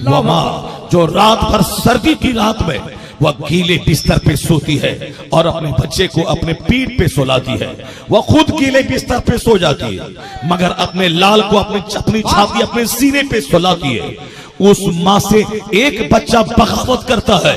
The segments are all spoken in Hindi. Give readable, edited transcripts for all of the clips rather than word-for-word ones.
वमा जो रात भर सर्दी की रात में वह गीले बिस्तर पे सोती है और अपने बच्चे को अपने पीठ पे सुलाती है, वह खुद गीले बिस्तर पे सो जाती है मगर अपने लाल को अपनी छाती अपने सीने पे सुलाती है। उस माँ से एक बच्चा बगावत करता है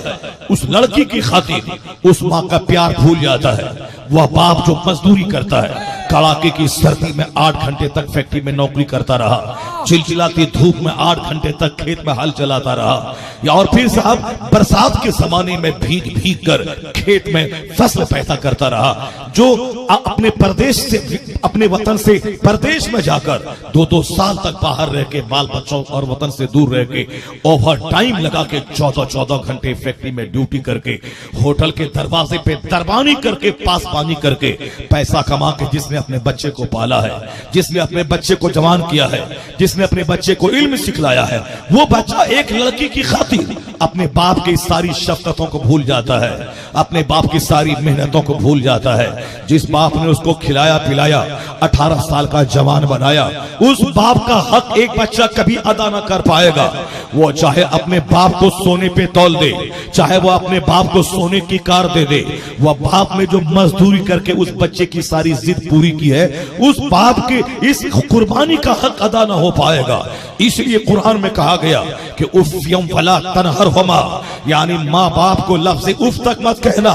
उस लड़की की खातिर, उस माँ का प्यार भूल जाता है। वह बाप जो मजदूरी करता है, कड़ाके की सर्दी में 8 घंटे तक फैक्ट्री में नौकरी करता रहा, चिलचिलाती धूप में 8 घंटे तक खेत में हल चलाता रहा, या और फिर साहब बरसात के जमाने में भीग भीग कर खेत में फसल पैदा करता रहा, जो अपने प्रदेश से अपने वतन से प्रदेश में जाकर 2-2 साल तक बाहर रह के बाल बच्चों और वतन से दूर रह के ओवर टाइम लगा के 14-14 घंटे फैक्ट्री में ड्यूटी करके होटल के दरवाजे पे दरबानी करके पासबानी करके पैसा कमा के जिसने अपने बच्चे को पाला है, जिसने अपने बच्चे को जवान किया है, जिसने अपने बच्चे को इल्म सिखलाया है, वो बच्चा एक लड़की की खातिर अपने बाप की सारी शफकतों को भूल जाता है, अपने बाप की सारी मेहनतों को भूल जाता है। जिस बाप ने उसको खिलाया पिलाया 18 साल का जवान बनाया, उस बाप का हक एक बच्चा कभी अदा न कर पाएगा। वो चाहे अपने बाप को सोने पे तौल दे, चाहे वो अपने बाप को सोने की कार दे दे, वह बाप ने जो मजदूरी करके उस बच्चे की सारी जिद पूरी की है, उस बाप के इस कुर्बानी का हक अदा न हो पाएगा। इसलिए कुरान में कहा गया कि उफ़्यम वला तनहरहुमा, यानी माँ बाप को लफ्ज़ उफ तक मत कहना।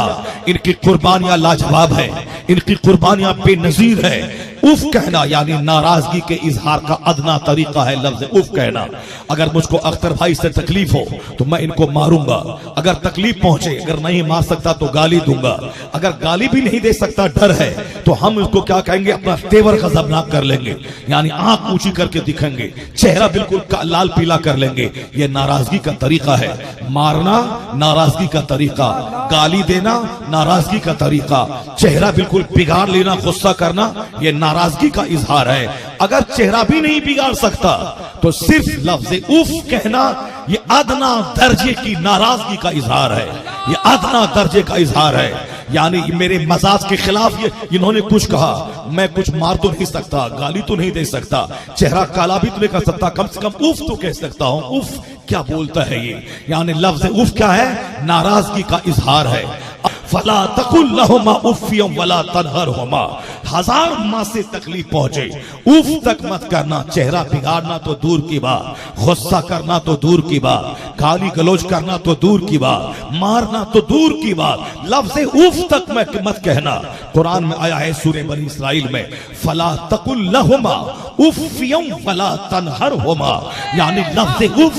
इनकी कुर्बानियां लाजवाब है, इनकी कुर्बानियां बेनजीर है। उफ कहना यानी नाराजगी के इजहार का अदना तरीका है लफ्ज़ उफ कहना। अगर मुझको अख्तर भाई से तकलीफ हो तो मैं इनको मारूंगा, अगर तकलीफ पहुंचे, अगर नहीं मार सकता तो गाली दूंगा, अगर गाली भी नहीं दे सकता डर है तो हम इसको क्या कहेंगे, अपना तेवर गजबनाक कर लेंगे, यानी आंख ऊंची करके दिखेंगे, चेहरा बिल्कुल लाल पीला कर लेंगे। ये नाराजगी का तरीका है, मारना नाराजगी का तरीका, गाली देना नाराजगी का तरीका, चेहरा बिल्कुल बिगाड़ लेना, गुस्सा करना, ये नाराजगी का इजहार है। अगर चेहरा भी नहीं बिगाड़ सकता तो सिर्फ लफ्ज़ उफ कहना ये अदना दर्जे की नाराजगी का इजहार है, ये अदना दर्जे का इजहार है। यानी मेरे मजाज के खिलाफ ये इन्होंने कुछ कहा, मैं कुछ मार तो नहीं सकता, गाली तो नहीं दे सकता, चेहरा काला भी तो नहीं कर सकता, कम से कम उफ तो कह सकता हूं। उफ क्या बोलता है ये, यानी लफ्ज़ उफ क्या है, नाराजगी का इजहार है। फला तकुल लहुमा उफ़्यम वला तनहरहुमा, हजार माँ से तकलीफ पहुंचे उफ तक मत करना। चेहरा बिगाड़ना तो दूर की बात, गुस्सा करना तो दूर की बात, गाली गलौज करना तो दूर की बात, मारना तो दूर की बात, लफ्ज़ उफ तक मत कहना। कुरान में आया है सूरह बनी इस्राइल में, फला तकुल लहुमा उफ़्यम वला तनहरहुमा, यानी लफ्ज़ उफ